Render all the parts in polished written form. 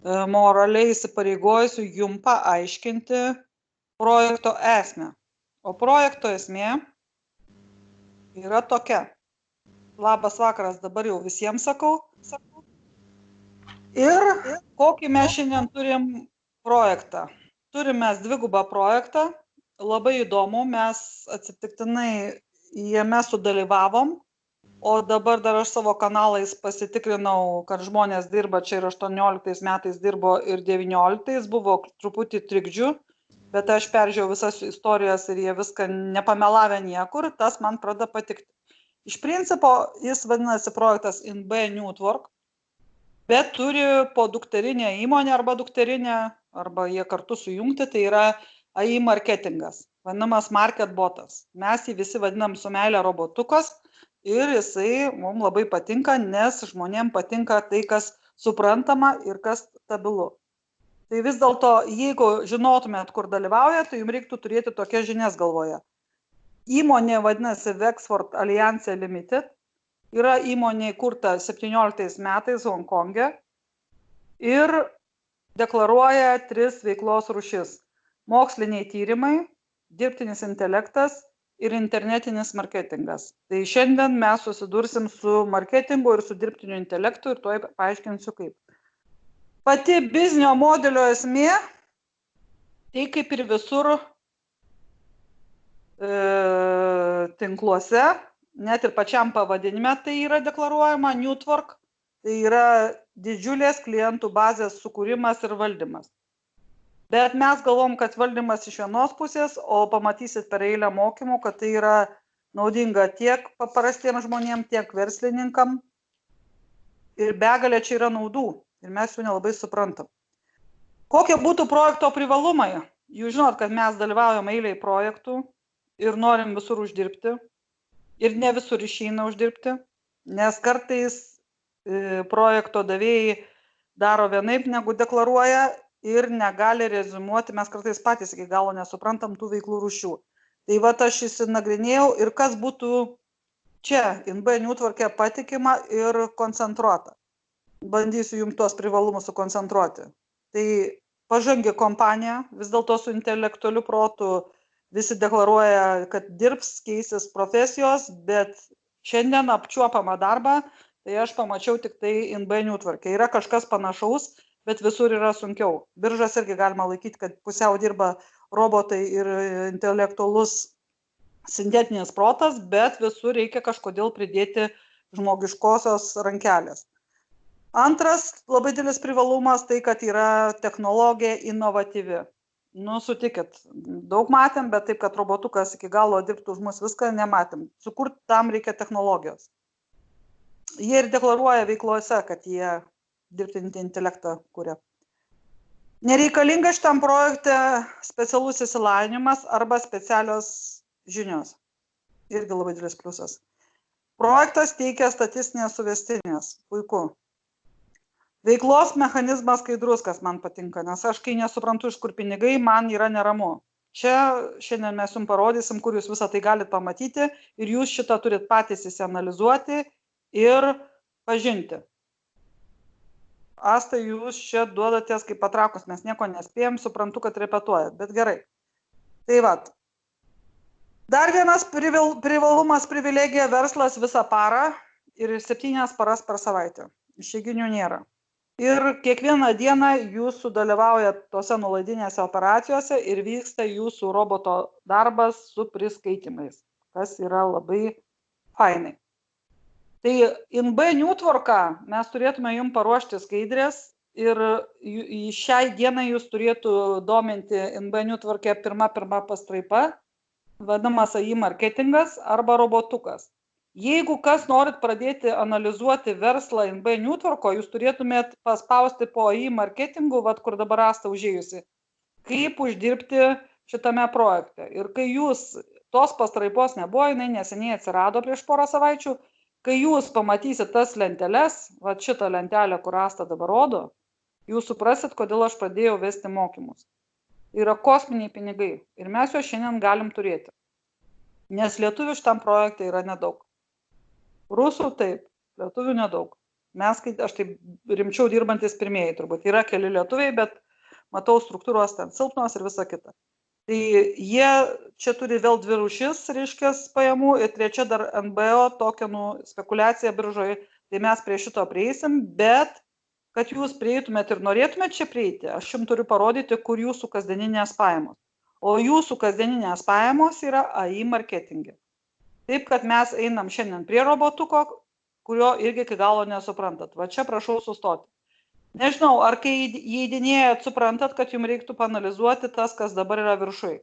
moraliai įsipareigojusiu jum paaiškinti projekto esmę. O projekto esmė yra tokia. Labas vakaras, dabar jau visiems sakau. Ir kokį mes šiandien turim projektą. Turim mes dvigubą projektą. Labai įdomu, mes atsitiktinai jame sudalyvavom. O dabar dar aš savo kanalais pasitikrinau, kad žmonės dirba čia ir 18 metais dirbo ir 19, buvo truputį trikdžių, bet aš peržiūrėjau visas istorijas ir jie viską nepamelavę niekur, tas man pradeda patikti. Iš principo jis vadinasi projektas InB Newtwork, bet turi po dukterinę įmonę arba dukterinę, arba jie kartu sujungti, tai yra AI marketingas, vadinamas marketbotas. Mes jį visi vadinam su meile robotukas. Ir jisai mums labai patinka, nes žmonėms patinka tai, kas suprantama ir kas stabilu. Tai vis dėlto, jeigu žinotumėt, kur dalyvaujat, tai jums reiktų turėti tokias žinias galvoje. Įmonė vadinasi Wexford Alliance Limited, yra įmonė įkurta 17 metais Honkonge ir deklaruoja 3 veiklos rūšis. Moksliniai tyrimai, dirbtinis intelektas ir internetinis marketingas. Tai šiandien mes susidursim su marketingu ir su dirbtiniu intelektu ir tuoj paaiškinsiu kaip. Pati biznio modelio esmė, tai kaip ir visur tinkluose, net ir pačiam pavadinime tai yra deklaruojama Newtwork, tai yra didžiulės klientų bazės sukūrimas ir valdymas. Bet mes galvom, kad valdymas iš vienos pusės, o pamatysit per eilę mokymų, kad tai yra naudinga tiek paprastiems žmonėms, tiek verslininkam. Ir begalė čia yra naudų. Ir mes jų nelabai suprantam. Kokie būtų projekto privalumai? Jūs žinot, kad mes dalyvaujam eiliai projektų ir norim visur uždirbti. Ir ne visur išeina uždirbti, nes kartais projekto davėjai daro vienaip, negu deklaruoja. Ir negali reziumuoti, mes kartais patys iki galo nesuprantam tų veiklų rūšių. Tai vat aš įsinagrinėjau ir kas būtų čia InB Newtwork'e patikima ir koncentruota. Bandysiu jums tuos privalumus sukoncentruoti. Tai pažangi kompanija, vis dėlto su intelektualiu protu visi deklaruoja, kad dirbs, keisis profesijos, bet šiandien apčiuopamą darbą, tai aš pamačiau tik tai InB Newtwork'e. Yra kažkas panašaus, bet visur yra sunkiau. Biržas irgi galima laikyti, kad pusiau dirba robotai ir intelektualus sintetinis protas, bet visur reikia kažkodėl pridėti žmogiškosios rankelės. Antras labai didelis privalumas tai, kad yra technologija inovatyvi. Nu, sutikit, daug matėm, bet taip, kad robotukas iki galo dirbtų už mus viską nematėm. Sukurt tam reikia technologijos. Jie ir deklaruoja veiklose, kad jie dirbtinį intelektą kuria. Nereikalinga šitam projekte specialus išsilavinimas arba specialios žinios. Irgi labai didelis pliusas. Projektas teikia statistinės suvestinės. Puiku. Veiklos mechanizmas skaidrus, kas man patinka, nes aš kai nesuprantu, iš kur pinigai, man yra neramu. Čia šiandien mes jums parodysim, kur jūs visą tai galite pamatyti ir jūs šitą turit patys įsianalizuoti ir pažinti. Asta, jūs čia duodatės kaip patrakus, mes nieko nespėjom, suprantu, kad repetuojat, bet gerai. Tai vat. Dar vienas privalumas, privilegija, verslas visą parą ir 7 paras per savaitę. Išeiginių nėra. Ir kiekvieną dieną jūs sudalyvaujat tose nuolaidinėse operacijose ir vyksta jūsų roboto darbas su priskaitimais, kas yra labai fainai. Tai InB Newtwork'ą mes turėtume jums paruošti skaidrės ir šiai dienai jūs turėtų dominti InB Newtwork'e pirma pastraipa, vadinamas AI marketingas arba robotukas. Jeigu kas norit pradėti analizuoti verslą InB Newtwork'o, jūs turėtumėt paspausti po AI marketingu, vat kur dabar Asta užėjusi, kaip uždirbti šitame projekte. Ir kai jūs tos pastraipos nebuvo, jinai neseniai atsirado prieš porą savaičių, kai jūs pamatysit tas lenteles, va šitą lentelę, kur Asta dabar rodo, jūs suprasit, kodėl aš pradėjau vesti mokymus. Tai yra kosminiai pinigai ir mes juos šiandien galim turėti. Nes lietuvių šitam projekte yra nedaug. Rusų taip, lietuvių nedaug. Mes, aš taip rimčiau dirbantis pirmieji turbūt, yra keli lietuviai, bet matau struktūros ten silpnos ir visa kita. Tai jie čia turi vėl dvi rūšis, reiškės, pajamų ir trečia dar NBO tokenų spekulacija biržoje, tai mes prie šito prieisim, bet kad jūs prieitumėt ir norėtumėt čia prieiti, aš jums turiu parodyti, kur jūsų kasdieninės pajamos. O jūsų kasdieninės pajamos yra AI marketinge. Taip, kad mes einam šiandien prie robotuko, kurio irgi iki galo nesuprantat. Va čia prašau sustoti. Nežinau, ar kai įeidinėjat, suprantat, kad jums reiktų panalizuoti tas, kas dabar yra viršui.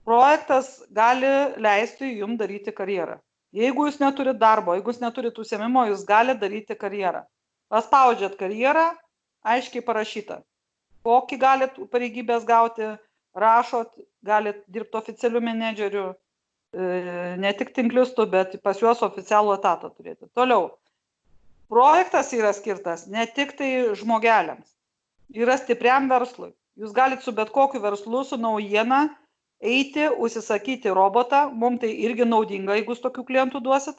Projektas gali leisti jums daryti karjerą. Jeigu jūs neturit darbo, jeigu jūs neturit užsiėmimo, jūs galite daryti karjerą. Paspaudžiat karjerą, aiškiai parašyta, kokį galit pareigybės gauti, rašot, galit dirbti oficialių menedžerių, ne tik tinklistų, bet pas juos oficialų etatą turėti. Toliau, projektas yra skirtas ne tik tai žmogeliams, yra stipriam verslui. Jūs galit su bet kokiu verslu, su naujiena eiti, užsisakyti robotą, mums tai irgi naudinga, jeigu jūs tokių klientų duosit,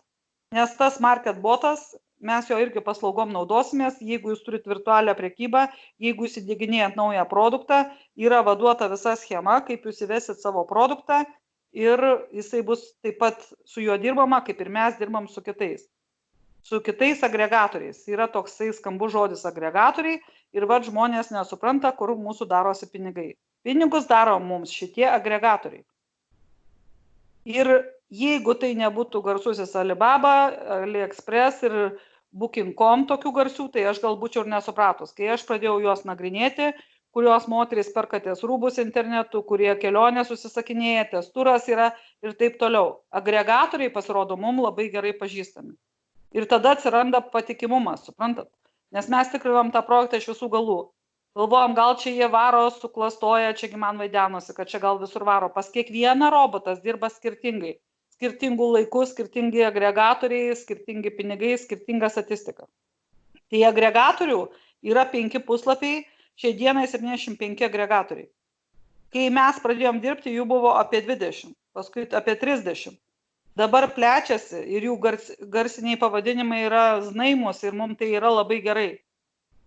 nes tas market botas, mes jo irgi paslaugom naudosimės, jeigu jūs turit virtualią prekybą, jeigu jūs įdieginėjat naują produktą, yra vaduota visa schema, kaip jūs įvesit savo produktą ir jisai bus taip pat su juo dirbama, kaip ir mes dirbam su kitais. Su kitais agregatoriais. Yra toksai skambus žodis agregatoriai ir vad žmonės nesupranta, kur mūsų darosi pinigai. Pinigus daro mums šitie agregatoriai. Ir jeigu tai nebūtų garsusis Alibaba, AliExpress ir Booking.com tokių garsių, tai aš gal būčiau ir nesupratus. Kai aš pradėjau juos nagrinėti, kurios moterys perkatės rūbus internetu, kurie kelionės susisakinėja, testuras yra ir taip toliau. Agregatoriai pasirodo mums labai gerai pažįstami. Ir tada atsiranda patikimumas, suprantat? Nes mes tikrinam tą projektą iš visų galų. Galvojam, gal čia jie varo, suklastoja, čiagi man vaidenosi, kad čia gal visur varo. Pas kiekvieną robotas dirba skirtingai. Skirtingų laikų, skirtingi agregatoriai, skirtingi pinigai, skirtinga statistika. Tai agregatorių yra 5 puslapiai, šiai dienai 75 agregatoriai. Kai mes pradėjom dirbti, jų buvo apie 20, paskui apie 30. Dabar plečiasi ir jų garsiniai pavadinimai yra znaimus ir mums tai yra labai gerai.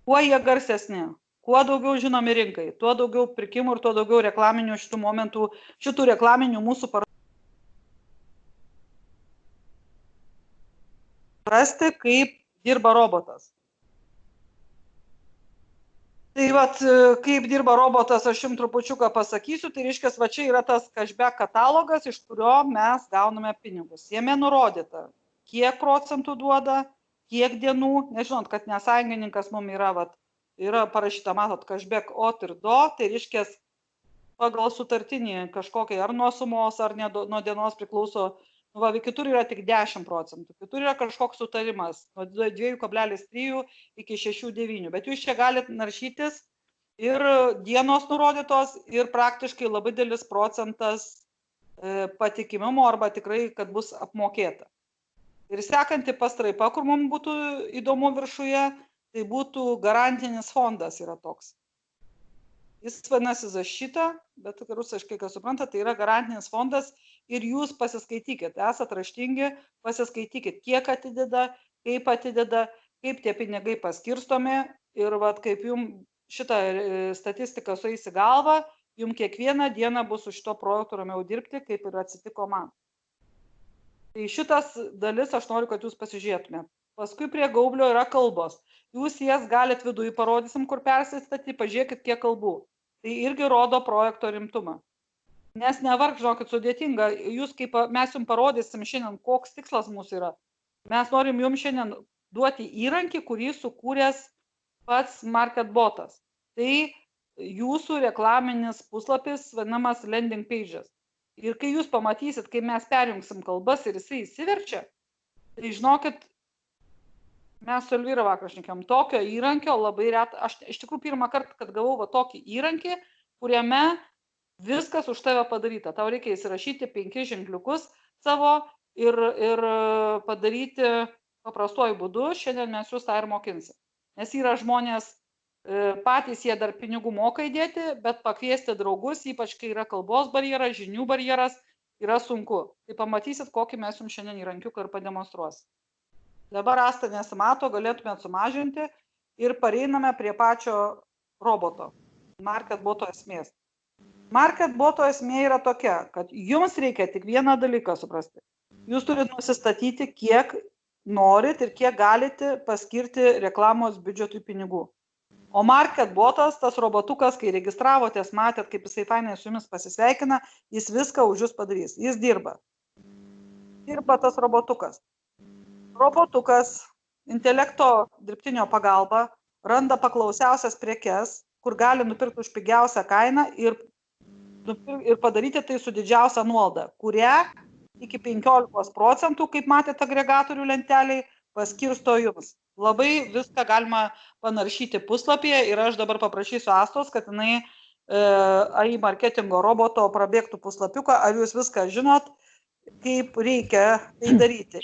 Kuo jie garsesni? Kuo daugiau žinomi rinkai, tuo daugiau pirkimų ir tuo daugiau reklaminių šitų momentų, šitų reklaminių mūsų rasti, kaip dirba robotas. Tai vat, kaip dirba robotas, aš jums trupučiuką pasakysiu, tai reiškia, va čia yra tas cashback katalogas, iš kurio mes gauname pinigus. Jame nurodyta, kiek procentų duoda, kiek dienų, nežinot, kad nesąjungininkas mums yra, vat, yra parašyta, matot, cashback ot ir do, tai reiškia, pagal sutartinį kažkokiai ar nuo sumos, ar nuo dienos priklauso, va, kitur yra tik 10 procentų, kitur yra kažkoks sutarimas, nuo 2,3 iki 6,9, bet jūs čia galite naršytis ir dienos nurodytos ir praktiškai labai didelis procentas patikimumo arba tikrai, kad bus apmokėta. Ir sekanti pastraipa, kur mums būtų įdomu viršuje, tai būtų garantinis fondas yra toks. Jis vadinasi Zašita, bet rusiškai, kas supranta, tai yra garantinis fondas ir jūs pasiskaitykit, esat raštingi, pasiskaitykit, kiek atideda, kaip tie pinigai paskirstomi ir vat, kaip jums šitą statistiką sueis į galvą, jums kiekvieną dieną bus su šito projektu ramiau dirbti, kaip ir atsitiko man. Tai šitas dalis aš noriu, kad jūs pasižiūrėtumėt. Paskui prie gaublio yra kalbos. Jūs jas galit viduje parodysim, kur persistatyti, pažiūrėkit, kiek kalbų. Tai irgi rodo projekto rimtumą. Nes nevarg, žinokit, sudėtinga. Jūs, kaip mes jums parodysim šiandien, koks tikslas mūsų yra. Mes norim jums šiandien duoti įrankį, kurį sukūręs pats market botas. Tai jūsų reklaminis puslapis vadinamas landing pages. Ir kai jūs pamatysit, kai mes perjungsim kalbas ir jisai įsiverčia, tai žinokit, mes su Elvyra vakar šnekėjom, tokio įrankio labai retą, aš iš tikrųjų pirmą kartą, kad gavau va tokį įrankį, kuriame viskas už tave padaryta. Tau reikia įsirašyti 5 ženkliukus savo ir padaryti paprastuoju būdu, šiandien mes jūs tą ir mokinsim. Nes yra žmonės, patys jie dar pinigų moka įdėti, bet pakviesti draugus, ypač kai yra kalbos barjeras, žinių barjeras, yra sunku. Tai pamatysit, kokį mes jums šiandien įrankiuką ir pademonstruosim. Dabar Asta nesimato, galėtumėt sumažinti ir pareiname prie pačio roboto, market boto esmės. Market boto esmė yra tokia, kad jums reikia tik vieną dalyką suprasti. Jūs turite nusistatyti, kiek norit ir kiek galite paskirti reklamos biudžetui pinigų. O market botas, tas robotukas, kai registravotės, matėt, kaip jisai fainai su jumis pasisveikina, jis viską už jūs padarys. Jis dirba. Dirba tas robotukas. Robotukas intelekto dirbtinio pagalba randa paklausiausias prekes, kur gali nupirkti už pigiausią kainą ir padaryti tai su didžiausia nuolaida, kurią iki 15%, kaip matėte agregatorių lenteliai, paskirsto jums. Labai viską galima panaršyti puslapyje ir aš dabar paprašysiu Astos, kad jinai AI marketingo roboto prabėgtų puslapiuką, ar jūs viską žinot, kaip reikia tai daryti.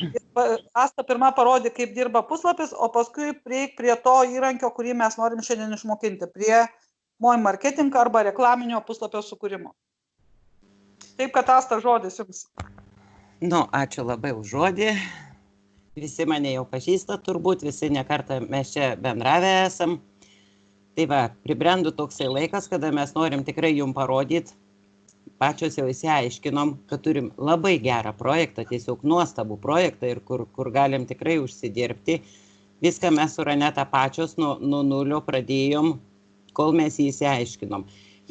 Asta pirma parodė, kaip dirba puslapis, o paskui prieik prie to įrankio, kurį mes norim šiandien išmokinti, prie MOI marketing arba reklaminio puslapio sukūrimo. Taip, kad Asta, žodis jums. Ačiū labai už žodį. Visi mane jau pažįsta, turbūt visi nekartą mes čia bendravę esam. Tai va, pribrendo toksai laikas, kada mes norim tikrai jums parodyti. Pačios jau įsiaiškinom, kad turim labai gerą projektą, tiesiog nuostabų projektą ir kur galim tikrai užsidirbti. Viską mes su Raneta pačios nuo nulio pradėjom, kol mes jį įsiaiškinom.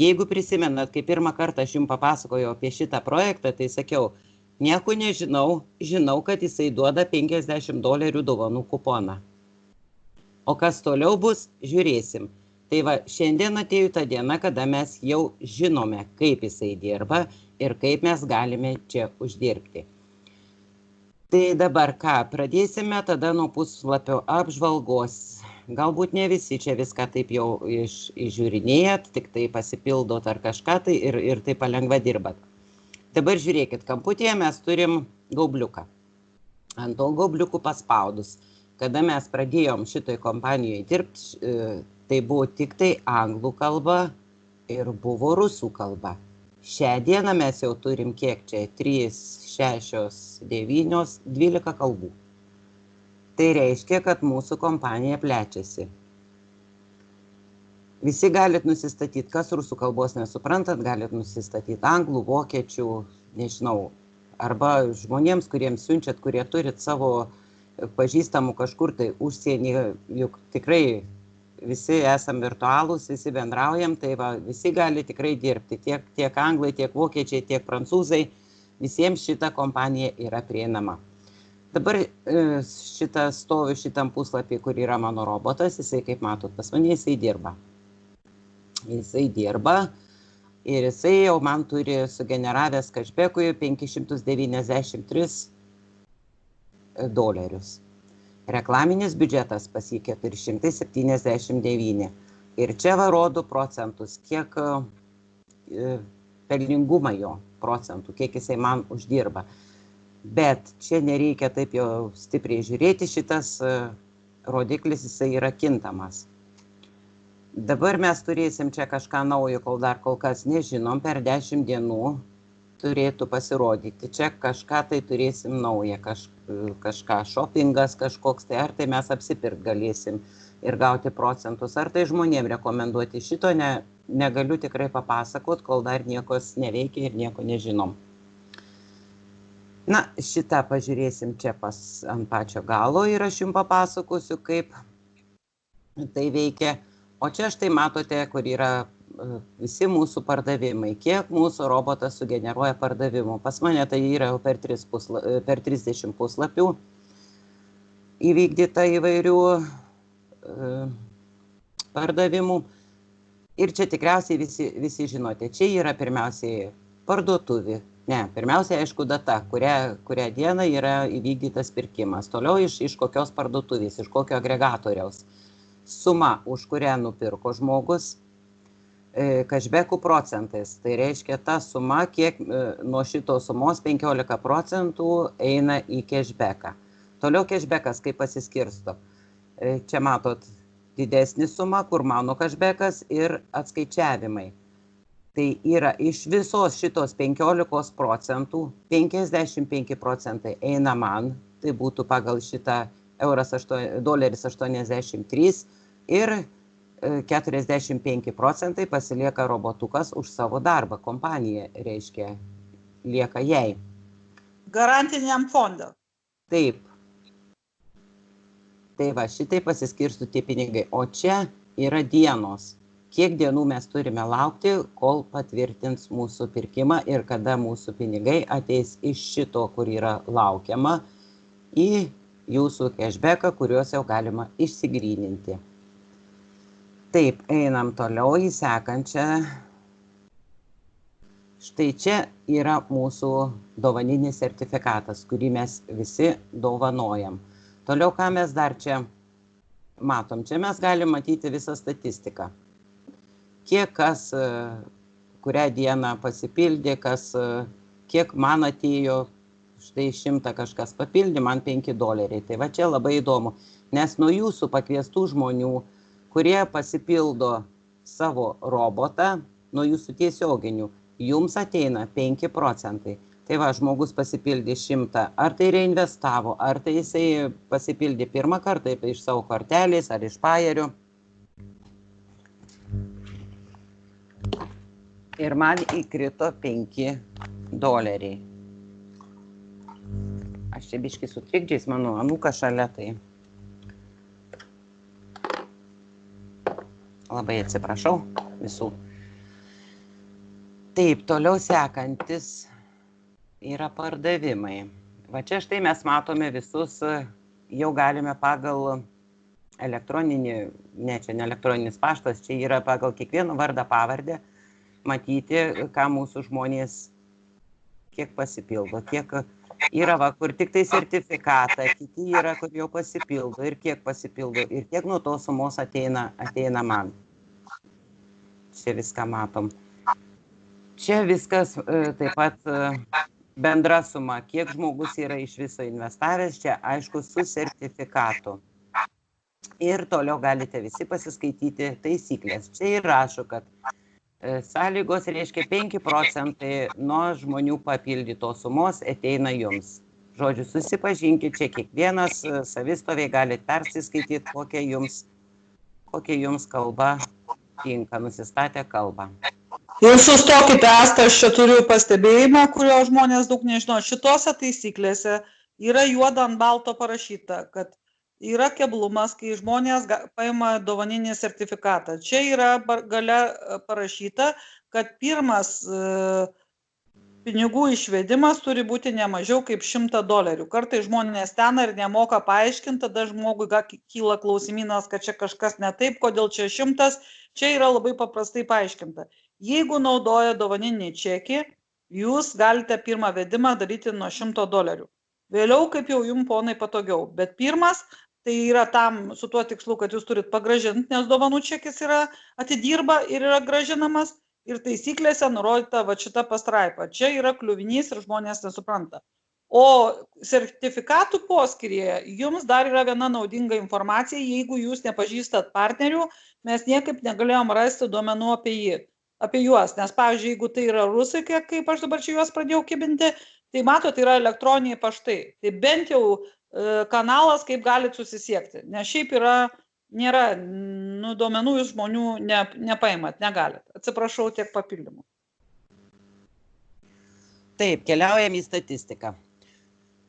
Jeigu prisimenat, kai pirmą kartą aš jums papasakojau apie šitą projektą, tai sakiau, nieko nežinau, žinau, kad jisai duoda $50 dovanų kuponą. O kas toliau bus, žiūrėsim. Tai va, šiandien atėjo ta diena, kada mes jau žinome, kaip jisai dirba ir kaip mes galime čia uždirbti. Tai dabar ką, pradėsime tada nuo puslapio apžvalgos. Galbūt ne visi čia viską taip jau išžiūrinėjat, tik tai pasipildot ar kažką tai ir taip palengva dirbat. Dabar žiūrėkit, kamputyje mes turim gaubliuką. Ant to gaubliukų paspaudus. Kada mes pradėjom šitoj kompanijoje dirbti, tai buvo tik tai anglų kalba ir buvo rusų kalba. Šią dieną mes jau turim kiek čia? 3, 6, 9, 12 kalbų. Tai reiškia, kad mūsų kompanija plečiasi. Visi galit nusistatyti, kas rusų kalbos nesuprantat, galit nusistatyti anglų, vokiečių, nežinau, arba žmonėms, kuriems siunčiat, kurie turit savo pažįstamų kažkur tai užsienį, juk tikrai visi esam virtualūs, visi bendraujam, tai va, visi gali tikrai dirbti, tiek anglai, tiek vokiečiai, tiek prancūzai, visiems šita kompanija yra prieinama. Dabar šitą stoviu šitam puslapį, kur yra mano robotas, jisai, kaip matot, pas mane jisai dirba. Jisai dirba ir jisai jau man turi sugeneravęs cashbackui $593. Reklaminis biudžetas pas jį 479. Ir čia va rodo procentus, kiek pelningumą jo procentų, kiek jisai man uždirba. Bet čia nereikia taip jau stipriai žiūrėti, šitas rodiklis jisai yra kintamas. Dabar mes turėsim čia kažką naujo, kol kas nežinom, per 10 dienų turėtų pasirodyti. Čia kažką tai turėsim naują, kažką shoppingas kažkoks, tai ar tai mes apsipirkt galėsim ir gauti procentus, ar tai žmonėm rekomenduoti. Šito negaliu tikrai papasakot, kol dar niekos neveikia ir nieko nežinom. Na, šitą pažiūrėsim čia ant pačio galo ir aš jums papasakosiu, kaip tai veikia. O čia štai matote, kur yra visi mūsų pardavimai, kiek mūsų robotas sugeneruoja pardavimų. Pas mane tai yra jau per 30 puslapių įvykdyta įvairių pardavimų. Ir čia tikriausiai visi žinote, čia yra pirmiausiai parduotuvė. Ne, pirmiausia, aišku, data, kurią dieną yra įvykdytas pirkimas. Toliau iš kokios parduotuvės, iš kokio agregatoriaus. Suma, už kurią nupirko žmogus, cashbackų procentais. Tai reiškia ta suma, kiek nuo šitos sumos 15% eina į cashbacką. Toliau cashbackas kaip pasiskirsto. Čia matot didesnį sumą, kur mano cashbackas ir atskaičiavimai. Tai yra iš visos šitos 15%, 55% eina man, tai būtų pagal šitą doleris 83 ir 45% pasilieka robotukas už savo darbą. Kompanija, reiškia, lieka jai. Garantiniam fonde. Taip. Tai va, šitai pasiskirstų tie pinigai. O čia yra dienos. Kiek dienų mes turime laukti, kol patvirtins mūsų pirkimą ir kada mūsų pinigai ateis iš šito, kur yra laukiama, į jūsų cashbacką, kuriuos jau galima išsigryninti. Taip, einam toliau į sekančią. Štai čia yra mūsų dovaninis sertifikatas, kurį mes visi dovanojam. Toliau, ką mes dar čia matom? Čia mes galim matyti visą statistiką. Kiek kas, kurią dieną pasipildė, kiek man atėjo, štai 100 kažkas papildė, man $5. Tai va čia labai įdomu, nes nuo jūsų pakviestų žmonių, kurie pasipildo savo robotą, nuo jūsų tiesioginių, jums ateina 5%. Tai va, žmogus pasipildė 100, ar tai reinvestavo, ar tai jisai pasipildė pirmą kartą iš savo kortelės, ar iš pajerių. Ir man įkrito $5. Aš čia biškai su trikdžiais, mano anūkas šalia, tai labai atsiprašau visų. Taip, toliau sekantis yra pardavimai. Va čia štai mes matome visus, jau galime pagal elektroninį, ne čia ne elektroninis paštas, čia yra pagal kiekvieno vardą pavardę, matyti, ką mūsų žmonės, kiek pasipildo, kiek yra, va, kur tik tai sertifikatą, kiti yra, kur jau pasipildo ir kiek pasipildo ir kiek nuo tos sumos ateina man. Čia viską matom. Čia viskas taip pat bendra suma, kiek žmogus yra iš viso investavęs, čia aišku su sertifikatu. Ir toliau galite visi pasiskaityti taisyklės. Čia ir rašo, kad sąlygos reiškia 5% nuo žmonių papildytos sumos ateina jums. Žodžiu, susipažinkit, čia kiekvienas savistoviai galite persiskaityti, kokia jums kalba tinka, nusistatę kalbą. Ir sustokite, Asta, aš čia turiu pastebėjimą, kurio žmonės daug nežino. Šitose taisyklėse yra juoda ant balto parašyta, kad yra keblumas, kai žmonės paima dovaninį sertifikatą. Čia yra gale parašyta, kad pirmas pinigų išvedimas turi būti ne mažiau kaip $100. Kartais žmonės ten ir nemoka paaiškinti, tada žmogui kyla klausimynas, kad čia kažkas ne taip, kodėl čia 100, čia yra labai paprastai paaiškinta. Jeigu naudoja dovaninį čekį, jūs galite pirmą vedimą daryti nuo $100. Vėliau, kaip jau jums, ponai, patogiau. Bet pirmas, tai yra tam su tuo tikslu, kad jūs turit pagrąžinti, nes dovanų čekis yra atidirba ir yra grąžinamas. Ir taisyklėse nurodyta va šita pastraipa. Čia yra kliuvinys ir žmonės nesupranta. O sertifikatų poskyryje jums dar yra viena naudinga informacija. Jeigu jūs nepažįstat partnerių, mes niekaip negalėjom rasti duomenų apie juos. Nes, pavyzdžiui, jeigu tai yra rusai, kaip aš dabar čia juos pradėjau kibinti, tai matot, tai yra elektroniniai paštai. Tai bent jau kanalas, kaip galit susisiekti. Nes šiaip nėra, duomenų iš žmonių nepaimat, negalit. Atsiprašau, tiek papildymų. Taip, keliaujam į statistiką.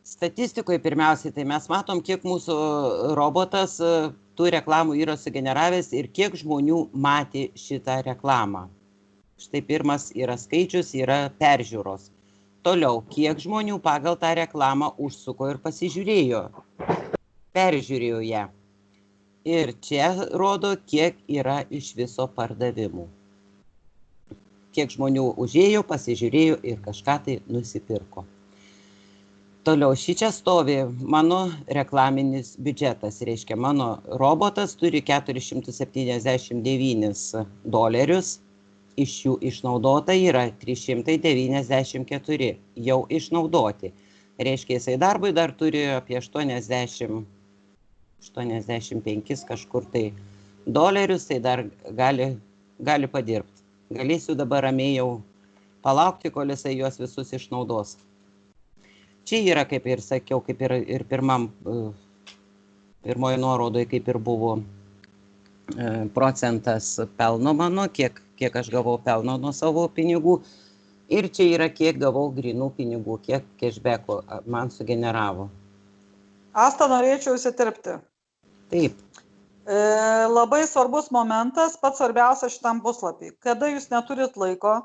Statistikoje pirmiausiai, tai mes matom, kiek mūsų robotas tų reklamų yra sugeneravęs ir kiek žmonių matė šitą reklamą. Štai pirmas yra skaičius, yra peržiūros. Toliau, kiek žmonių pagal tą reklamą užsuko ir pasižiūrėjo, peržiūrėjo ją. Ir čia rodo, kiek yra iš viso pardavimų. Kiek žmonių užėjo, pasižiūrėjo ir kažką tai nusipirko. Toliau, šičia stovi mano reklaminis biudžetas. Reiškia, mano robotas turi $479. Iš jų išnaudota yra 394 jau išnaudoti. Reiškia, jisai darbui dar turi apie 85 kažkur tai dolerius, tai dar gali padirbti. Galėsiu dabar ramiai jau palaukti, kol jisai juos visus išnaudos. Čia yra, kaip ir sakiau, kaip ir pirmam pirmoji nuorodoje kaip ir buvo procentas pelno mano, kiek aš gavau pelno nuo savo pinigų. Ir čia yra, kiek gavau grinų pinigų, kiek cashbacko man sugeneravo. Asta, norėčiau įsiterpti. Taip. Labai svarbus momentas, pats svarbiausia šitam puslapį. Kada jūs neturit laiko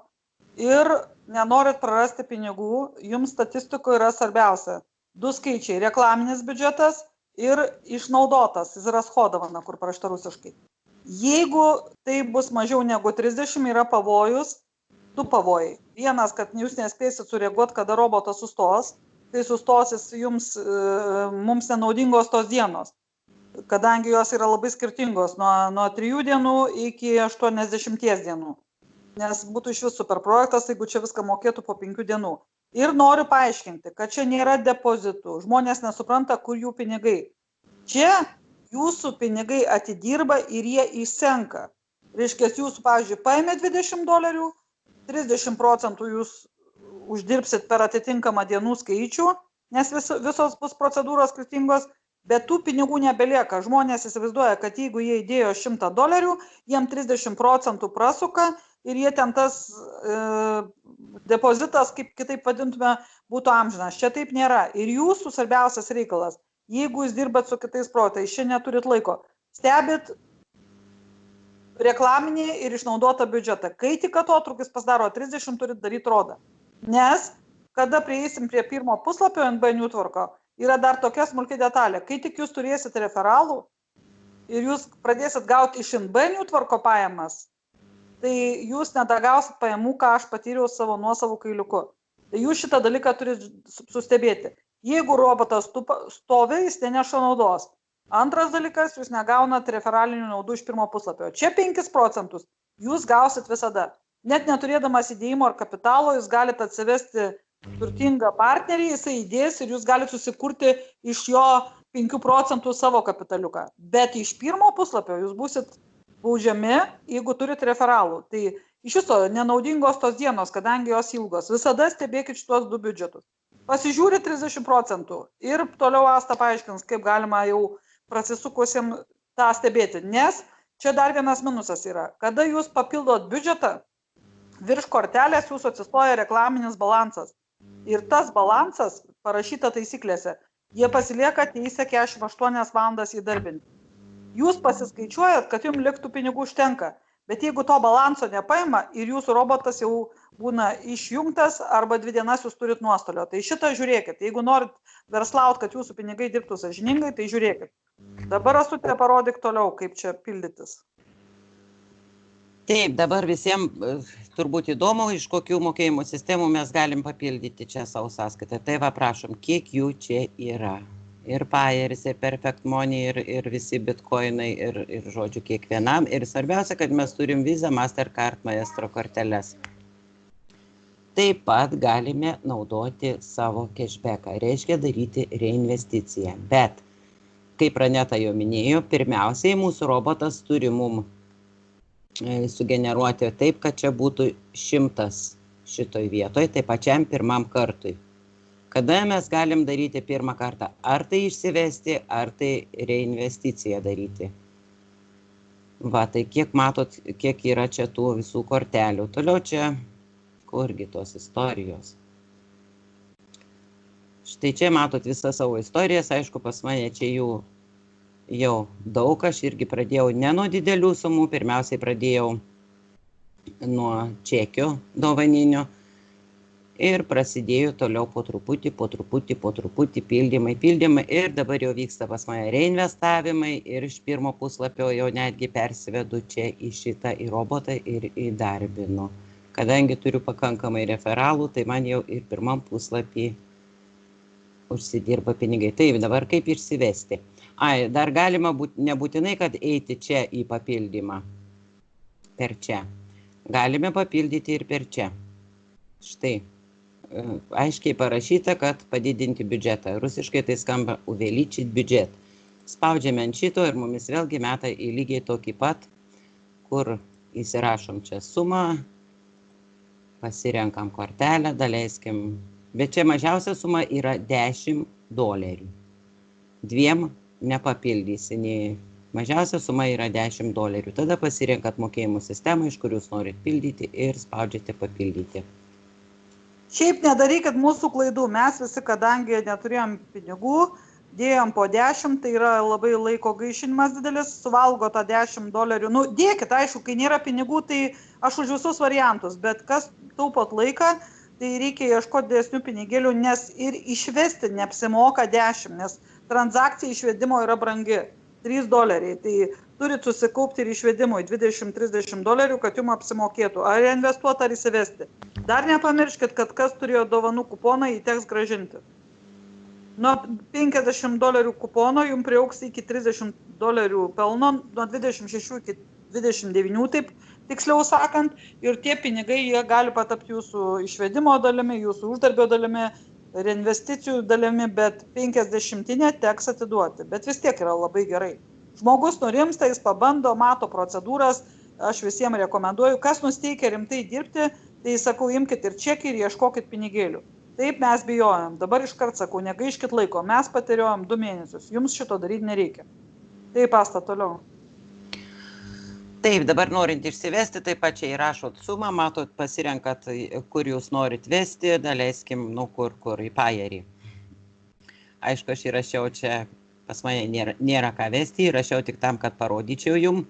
ir nenorit prarasti pinigų, jums statistikoje yra svarbiausia. Du skaičiai – reklaminis biudžetas ir išnaudotas, izraschodovana, kur parašyta rusiškai. Jeigu tai bus mažiau negu 30, yra pavojus, du pavojai. Vienas, kad jūs nespėsit sureaguoti, kada robotas sustos, tai sustosis mums nenaudingos tos dienos, kadangi jos yra labai skirtingos, nuo 3 dienų iki 80 dienų. Nes būtų iš vis super projektas, jeigu čia viską mokėtų po 5 dienų. Ir noriu paaiškinti, kad čia nėra depozitų. Žmonės nesupranta, kur jų pinigai. Čia jūsų pinigai atidirba ir jie išsenka. Reiškia, jūsų, pavyzdžiui, paėmė $20, 30% jūs uždirbsit per atitinkamą dienų skaičių, nes visos bus procedūros skirtingos, bet tų pinigų nebelieka. Žmonės įsivaizduoja, kad jeigu jie įdėjo $100, jiem 30% prasuka ir jie ten tas depozitas, kaip kitaip vadintume, būtų amžinas. Čia taip nėra. Ir jūsų svarbiausias reikalas, jeigu jūs dirbat su kitais projektais, čia neturit laiko, stebit reklaminį ir išnaudotą biudžetą. Kai tik atotrūkis pasidaro 30, turit daryti rodą. Nes, kada prieisim prie pirmo puslapio NB Newtworko, yra dar tokia smulki detalė. Kai tik jūs turėsit referalų ir jūs pradėsit gauti iš NB Newtworko pajamas, tai jūs nedagausit pajamų, ką aš patyriau savo nuosavų kailiuku. Tai jūs šitą dalyką turit sustebėti. Jeigu robotas stovi, jis neneša naudos. Antras dalykas, jūs negaunat referalinių naudų iš pirmo puslapio. Čia 5% jūs gausit visada. Net neturėdamas įdėjimo ar kapitalo, jūs galite atsivesti turtingą partnerį, jisai įdės ir jūs galite susikurti iš jo 5% savo kapitaliuką. Bet iš pirmo puslapio jūs būsit baudžiami, jeigu turit referalų. Tai iš viso nenaudingos tos dienos, kadangi jos ilgos. Visada stebėkit šitos du biudžetus. Pasižiūri 30% ir toliau Asta paaiškins, kaip galima jau prasisukusiem tą stebėti. Nes čia dar vienas minusas yra. Kada jūs papildot biudžetą, virš kortelės jūsų atsistoja reklaminis balansas. Ir tas balansas parašyta taisyklėse. Jie pasilieka teisę 48 valandas įdarbinti. Jūs pasiskaičiuojat, kad jums liktų pinigų užtenka. Bet jeigu to balanso nepaima ir jūsų robotas jau būna išjungtas arba 2 dienas jūs turit nuostolio. Tai šitą žiūrėkit. Jeigu norit verslaut, kad jūsų pinigai dirbtų sąžiningai, tai žiūrėkit. Dabar Asutė parodyk toliau, kaip čia pildytis. Taip, dabar visiems turbūt įdomu, iš kokių mokėjimų sistemų mes galim papildyti čia savo sąskaitą. Tai va, prašom, kiek jų čia yra. Ir Payeris, ir Perfect Money, ir visi bitcoinai, ir žodžiu kiekvienam. Ir svarbiausia, kad mes turim Visa, Mastercard, Maestro korteles. Taip pat galime naudoti savo cashbacką, reiškia daryti reinvesticiją. Bet, kaip Raneta jau minėjo, pirmiausiai mūsų robotas turi mum sugeneruoti taip, kad čia būtų 100 šitoj vietoj, tai pačiam pirmam kartui. Kada mes galim daryti pirmą kartą? Ar tai išsivesti, ar tai reinvesticiją daryti? Va, tai kiek matot, kiek yra čia tų visų kortelių. Toliau čia, kurgi tos istorijos. Štai čia matot visą savo istorijas, aišku, pas mane čia jų jau daug, aš irgi pradėjau ne nuo didelių sumų, pirmiausiai pradėjau nuo čekio dovaninio. Ir prasidėjo toliau po truputį pildymai. Ir dabar jau vyksta pas mane reinvestavimai ir iš pirmo puslapio jau netgi persivedu čia į šitą į robotą ir įdarbinu. Kadangi turiu pakankamai referalų, tai man jau ir pirmam puslapį užsidirba pinigai. Taip, dabar kaip išsivesti? Dar galima nebūtinai, kad eiti čia į papildymą. Per čia. Galime papildyti ir per čia. Štai. Aiškiai parašyta, kad padidinti biudžetą. Rusiškai tai skamba увеличить biudžet. Spaudžiame ant šito ir mumis vėlgi meta į lygiai tokį pat, kur įsirašom čia sumą, pasirenkam kortelę, daleiskim. Bet čia mažiausia suma yra $10. 2 nepapildysi, nei mažiausia suma yra $10. Tada pasirenkat mokėjimų sistemą, iš kur jūs norit pildyti ir spaudžiate papildyti. Šiaip nedarykit mūsų klaidų, mes visi, kadangi neturėjom pinigų, dėjom po 10, tai yra labai laiko gaišinimas didelis, suvalgo tą $10. Nu, dėkit, aišku, kai nėra pinigų, tai aš už visus variantus, bet kas taupot laiką, tai reikia ieškoti didesnių pinigėlių, nes ir išvesti neapsimoka 10, nes transakcija išvedimo yra brangi, $3, tai turit susikaupti ir išvedimui $20–30, kad jums apsimokėtų, ar investuoti, ar įsivesti. Dar nepamirškit, kad kas turėjo dovanų kuponą, jį teks grąžinti. Nuo $50 kupono jums priauks iki $30 pelno, nuo 26 iki 29, taip tiksliau sakant, ir tie pinigai jie gali patapti jūsų išvedimo dalimi, jūsų uždarbio dalimi, reinvesticijų dalimi, bet 50 teks atiduoti. Bet vis tiek yra labai gerai. Žmogus nurimsta, jis pabando, mato procedūras, aš visiems rekomenduoju, kas nusteikia rimtai dirbti, tai sakau, imkit ir čekį ir ieškokit pinigėlių. Taip mes bijojom, dabar iškart sakau, negaiškit laiko, mes patiriojom 2 mėnesius, jums šito daryti nereikia. Taip, Asta, toliau. Taip, dabar norint išsivesti, taip pat čia įrašot sumą, matot, pasirenkat, kur jūs norit vesti, daleiskim, nu, kur į Pajerį. Aišku, aš įrašiau čia, pas mane nėra ką vesti, įrašiau tik tam, kad parodyčiau jum.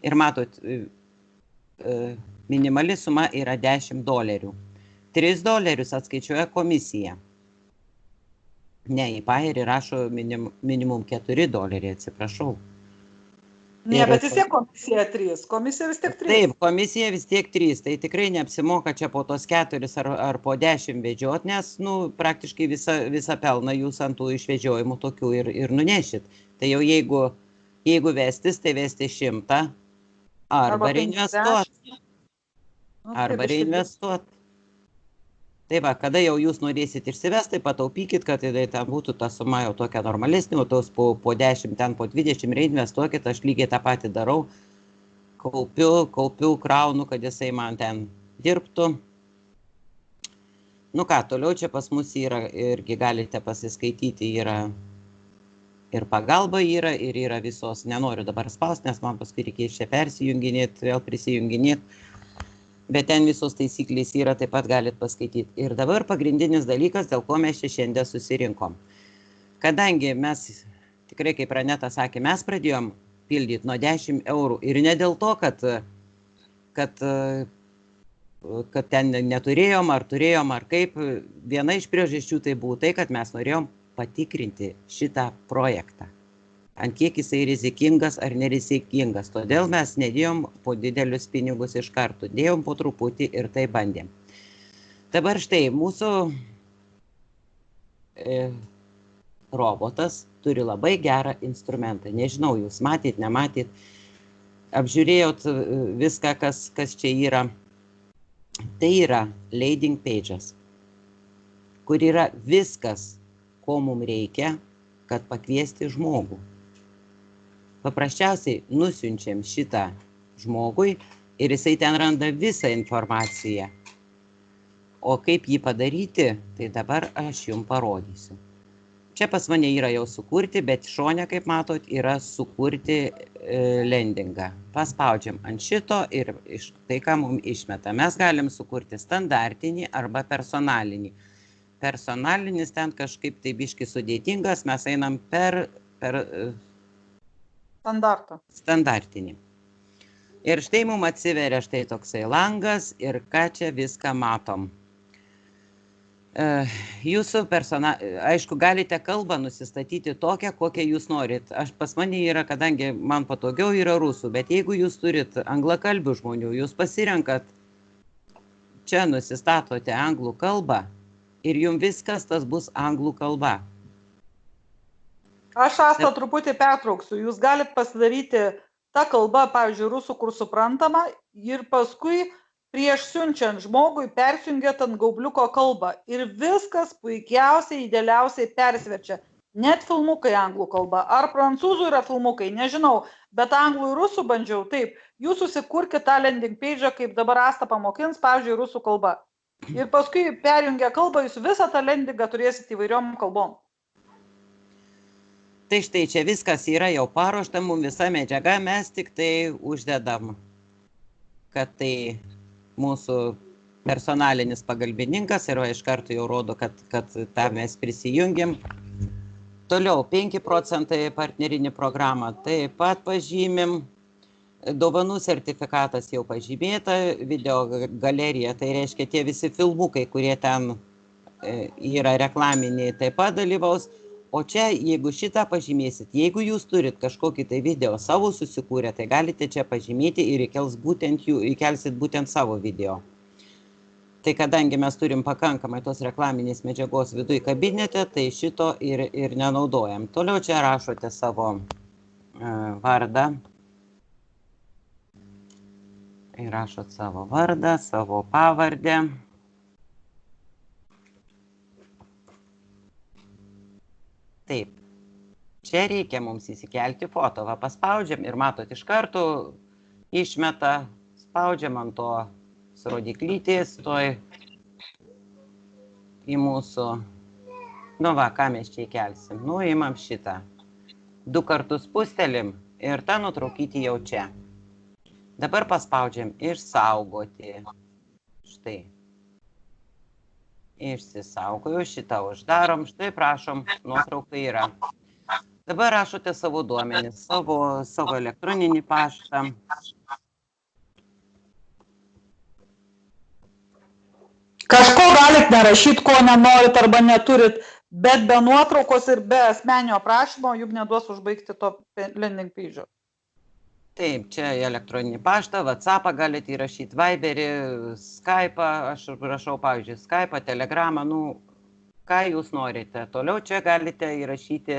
Ir matot, minimali suma yra $10. $3 atskaičiuoja komisija. Ne, į Pajerį rašo minimum $4, atsiprašau. Ne, bet vis tiek komisija 3. Komisija vis tiek 3. Taip, komisija vis tiek 3. Tai tikrai neapsimoka čia po tos 4 ar po 10 vedžiot, nes, nu, praktiškai visą pelną jūs ant tų išvedžiojimų tokių ir nunešit. Tai jau jeigu vestis, tai vesti 100 arba reinvestuot. Arba reinvestuot. Tai va, kada jau jūs norėsit išsivesti, tai pataupykit, kad tai ten būtų ta suma jau tokia normalesnė, o tos po 10, ten po 20 reinvestuokit, aš lygiai tą patį darau, kaupiu, kraunu, kad jisai man ten dirbtų. Nu ką, toliau čia pas mus yra, irgi galite pasiskaityti, yra ir pagalba yra, ir yra visos, nenoriu dabar spausti, nes man paskui reikės čia persijunginėti, vėl prisijunginėti. Bet ten visos taisyklės yra, taip pat galite paskaityti. Ir dabar pagrindinis dalykas, dėl ko mes čia šiandien susirinkom. Kadangi mes, tikrai kaip Raneta sakė, mes pradėjom pildyti nuo 10 eurų. Ir ne dėl to, kad ten neturėjom, ar turėjom, ar kaip. Viena iš priežasčių tai buvo tai, kad mes norėjom patikrinti šitą projektą. Ant kiek jisai rizikingas ar nerizikingas. Todėl mes nedėjom po didelius pinigus iš karto, dėjom po truputį ir tai bandėm. Dabar štai mūsų robotas turi labai gerą instrumentą. Nežinau, jūs matyt, nematyt, apžiūrėjot viską, kas čia yra. Tai yra landing pages, kur yra viskas, ko mums reikia, kad pakviesti žmogų. Paprasčiausiai nusiunčiam šitą žmogui ir jisai ten randa visą informaciją. O kaip jį padaryti, tai dabar aš jums parodysiu. Čia pas mane yra jau sukurti, bet šone, kaip matot, yra sukurti landingą. Paspaudžiam ant šito ir tai, ką mums išmeta. Mes galim sukurti standartinį arba personalinį. Personalinis ten kažkaip tai biški sudėtingas, mes einam per standartinį. Ir štai mums atsiveria štai toksai langas ir ką čia viską matom. Jūsų aišku, galite kalbą nusistatyti tokią, kokią jūs norit. Pas mane yra, kadangi man patogiau yra rusų, bet jeigu jūs turit anglakalbių žmonių, jūs pasirenkat, čia nusistatote anglų kalbą ir jums viskas tas bus anglų kalba. Aš Asta truputį pertrauksiu. Jūs galite pasidaryti tą kalbą, pavyzdžiui, rusų, kur suprantama, ir paskui prieš siunčiant žmogui persijungiat ant gaubliuko kalbą. Ir viskas puikiausiai, idealiausiai persverčia. Net filmukai anglų kalba. Ar prancūzų yra filmukai, nežinau, bet anglų ir rusų bandžiau, taip. Jūs susikurkite tą landing page, kaip dabar Asta pamokins, pavyzdžiui, rusų kalba. Ir paskui perjungia kalbą, jūs visą tą landingą turėsite įvairiom kalbom. štai čia viskas yra jau paruošta, mums visa medžiaga, mes tik tai uždedam, kad tai mūsų personalinis pagalbininkas ir iš karto jau rodo, kad tą mes prisijungiam. Toliau 5% partnerinį programą taip pat pažymim. Dovanų sertifikatas jau pažymėta, video galerija, tai reiškia tie visi filmukai, kurie ten yra reklaminiai, taip pat dalyvaus. O čia, jeigu šitą pažymėsit, jeigu jūs turit kažkokį tai video savo susikūrę, tai galite čia pažymėti ir įkelsit būtent savo video. Tai kadangi mes turim pakankamai tos reklaminės medžiagos viduj kabinete, tai šito ir nenaudojam. Toliau čia rašote savo vardą. Įrašot savo vardą, savo pavardę. Taip, čia reikia mums įsikelti foto. Va, paspaudžiam ir matot iš karto išmeta, spaudžiam ant to rodiklytės, toj į mūsų. Nu va, ką mes čia įkelsim? Nuimam šitą. 2 kartus pustelim ir tą nutraukyti jau čia. Dabar paspaudžiam išsaugoti. Štai. Išsisaugojau, šitą uždarom. Štai prašom, nuotrauka yra. Dabar rašote savo duomenis, savo elektroninį paštą. Kažko galit nerašyti, ko nenorit arba neturit, bet be nuotraukos ir be asmeninio prašymo jums neduos užbaigti to landing page'o. Taip, čia elektroninį paštą, WhatsApp'ą galite įrašyti, Viberį, Skype'ą, aš rašau, pavyzdžiui, Skype'ą, Telegramą, nu, ką jūs norite. Toliau čia galite įrašyti,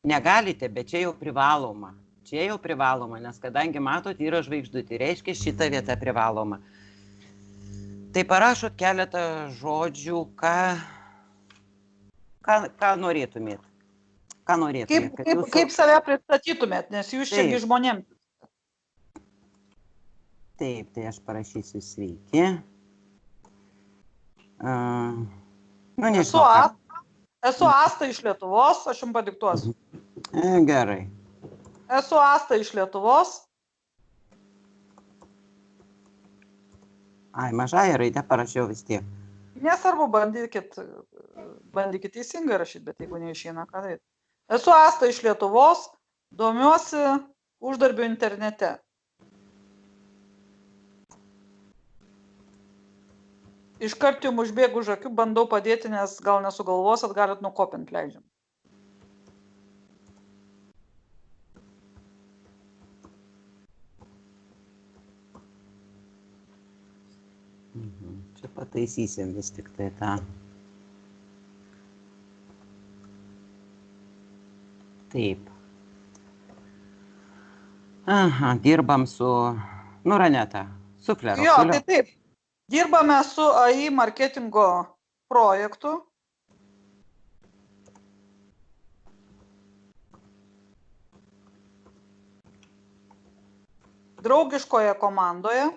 negalite, bet čia jau privaloma. Čia jau privaloma, nes kadangi matot, yra žvaigždutė, reiškia šita vieta privaloma. Tai parašot keletą žodžių, ką norėtumėt. Kaip save pristatytumėt, nes jūs čiagi žmonėms. Taip, tai aš parašysiu sveiki. Esu Asta iš Lietuvos, aš jums padiktuosiu. Gerai. Esu Asta iš Lietuvos. Ai, mažąją raidę parašiau vis tiek. Nesvarbu, bandykit teisingai rašyti, bet jeigu neišeina, ką daryti. Esu Asta iš Lietuvos, domiuosi uždarbiu internete. Iškart jums užbėgu už akių, bandau padėti, nes gal nesugalvosit, galit nukopint, leidžiam. Čia pataisysim vis tik tai tą. Taip. Aha, dirbam su, Raneta, sufleruok. Jo, tai taip. Dirbame su AI marketingo projektu. Draugiškoje komandoje.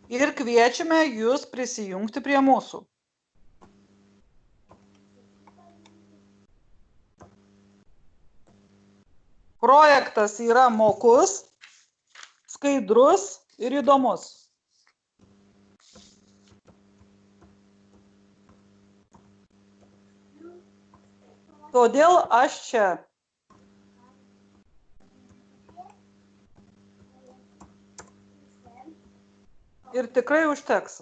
Ir kviečiame jūs prisijungti prie mūsų. Projektas yra mokus, skaidrus ir įdomus. Todėl aš čia. Ir tikrai užteks.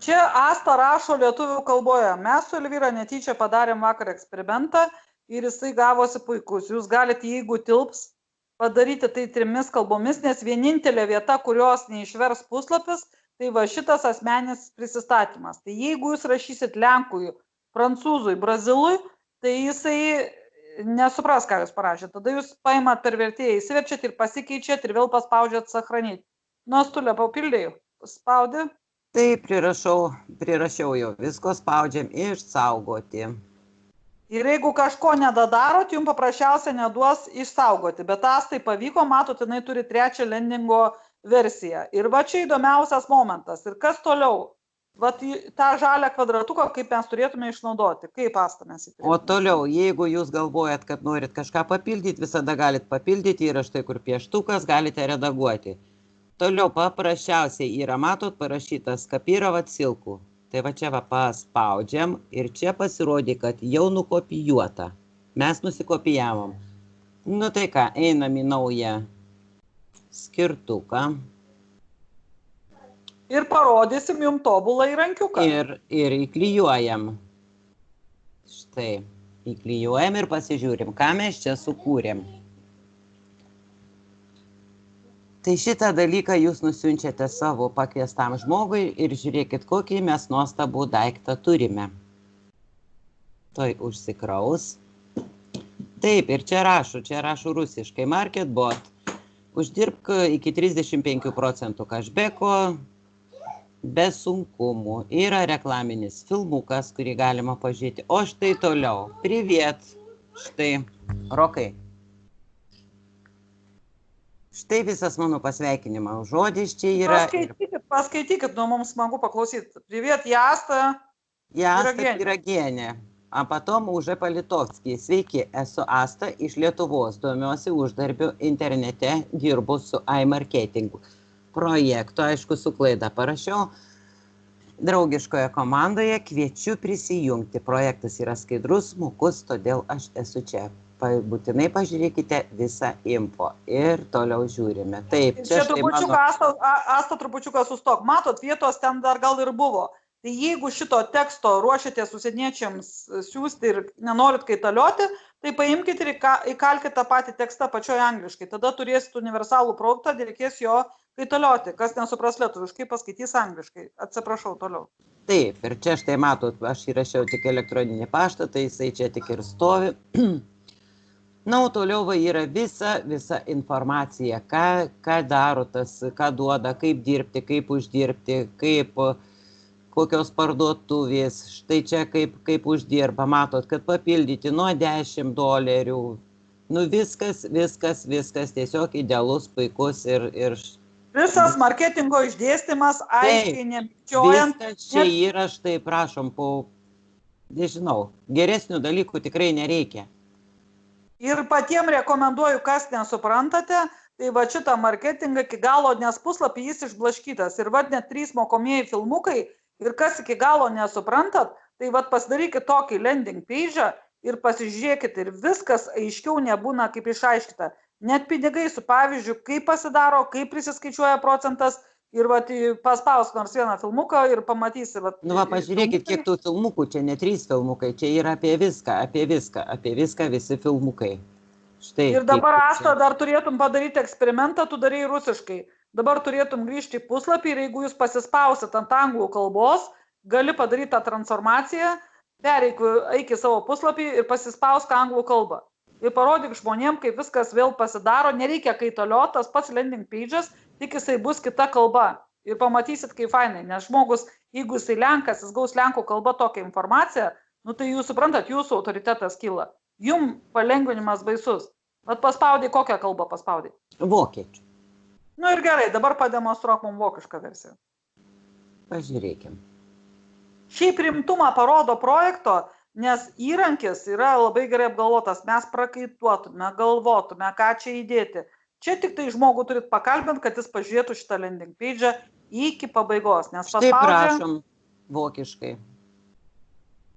Čia Asta rašo lietuvių kalboje. Mes su Elvyra netyčia padarėm vakar eksperimentą ir jisai gavosi puikus. Jūs galite, jeigu tilps, padaryti tai 3 kalbomis, nes vienintelė vieta, kurios neišvers puslapis, tai va šitas asmeninis prisistatymas. Tai jeigu jūs rašysit lenkui, prancūzui, brazilui, tai jisai nesupras, ką jūs parašėt. Tada jūs paimat per vertėją, įsiverčiat ir pasikeičiat ir vėl paspaudžiat sachranyti. Nuostulę papildėjau. Spaudi. Tai prirašiau jau, visko spaudžiam išsaugoti. Ir jeigu kažko nedadarot, jums paprasčiausiai neduos išsaugoti. Bet Astai pavyko, matot, jinai turi 3 lendingo versiją. Ir va čia įdomiausias momentas. Ir kas toliau? Va tą žalią kvadratuką, kaip mes turėtume išnaudoti. Kaip Asta mes įturėtume. O toliau, jeigu jūs galvojat, kad norit kažką papildyti, visada galit papildyti. Yra štai kur pieštukas, galite redaguoti. Toliau paprasčiausiai yra, matot, parašytas Kapirovat Silkų. Tai va čia va paspaudžiam ir čia pasirodė, kad jau nukopijuota. Mes nusikopijavom. Nu tai ką, einam į naują skirtuką. Ir parodysim jums tobulą įrankiuką. Ir įklijuojam. Štai, įklijuojam ir pasižiūrim, ką mes čia sukūrėm. Tai šitą dalyką jūs nusiunčiate savo pakviestam žmogui ir žiūrėkit, kokį mes nuostabų daiktą turime. Toj užsikraus. Taip, ir čia rašo rusiškai. MarketBot. Uždirbk iki 35% cashbacko be sunkumų. Yra reklaminis filmukas, kurį galima pažiūrėti. O štai toliau. Priviet. Štai. Rokai. Štai visas mano pasveikinimo žodis čia yra. Paskaitykit, nu mums smagu paklausyti. Priviet, Jasta Piragienė. A potom Užė Palitovskį. Sveiki, esu Asta iš Lietuvos. Domiuosi uždarbiu internete, dirbu su iMarketingu. Projektu, aišku, su klaida parašiau. Draugiškoje komandoje kviečiu prisijungti. Projektas yra skaidrus, smukus, todėl aš esu čia. Būtinai pažiūrėkite visą info ir toliau žiūrime. Taip, čia trupučiuką, Asta trupučiuką sustok. Matot, vietos ten dar gal ir buvo. Tai jeigu šito teksto ruošiatės užsieniečiams siūsti ir nenorit kaitalioti, tai paimkite ir įkalkite tą patį tekstą pačioje angliškai. Tada turėsit universalų produktą, reikės jo kaitalioti. Kas nesupras lietuviškai, paskaitys angliškai. Atsiprašau, toliau. Taip, ir čia štai matot, aš įrašiau tik elektroninį paštą, tai jisai čia tik ir stovi. Na, o toliau va yra visa informacija, ką daro tas, ką duoda, kaip dirbti, kaip uždirbti, kokios parduotuvės, štai čia kaip uždirba, matot, kad papildyti nuo $10. Nu, viskas tiesiog idealus, puikus ir... Visas marketingo išdėstymas, aiškiai nemikčiojant. Viskas čia yra, štai prašom, nežinau, geresnių dalykų tikrai nereikia. Ir patiem rekomenduoju, kas nesuprantate, tai va šitą marketingą iki galo, nes puslapį jis išblaškytas. Ir va net 3 mokomieji filmukai, ir kas iki galo nesuprantat, tai va pasidarykit tokį landing page ir pasižiūrėkit, ir viskas aiškiau nebūna kaip išaiškita. Net pinigai su pavyzdžiu, kaip pasidaro, kaip prisiskaičiuoja procentas. Ir va, paspausk nors vieną filmuką ir pamatysi. Nu va, pažiūrėkit, kiek tų filmukų, čia ne 3 filmukai, čia yra apie viską visi filmukai. Štai. Ir dabar, Asta, dar turėtum padaryti eksperimentą, tu darai rusiškai. Dabar turėtum grįžti į puslapį ir jeigu jūs pasispausit ant anglų kalbos, gali padaryti tą transformaciją, eik į savo puslapį ir pasispausk anglų kalbą. Ir parodyk žmonėm, kaip viskas vėl pasidaro, nereikia kaitalioti, tas pats landing page'as, tik jisai bus kita kalba. Ir pamatysit, kaip fainai, nes žmogus, jeigu jisai lenkas, jis gaus lenkų kalba tokią informaciją, nu tai jūs suprantat, jūsų autoritetas kyla. Jum palengvinimas baisus. Vat paspaudai, kokią kalbą paspaudai? Vokiečių. Nu ir gerai, dabar pademonstruok mums vokišką versiją. Pažiūrėkim. Šiaip rimtumą parodo projekto, nes įrankis yra labai gerai apgalvotas. Mes prakaituotume, galvotume, ką čia įdėti. Čia tik tai žmogų turit pakalbinti, kad jis pažiūrėtų šitą landing page iki pabaigos. Štai prašom vokiškai.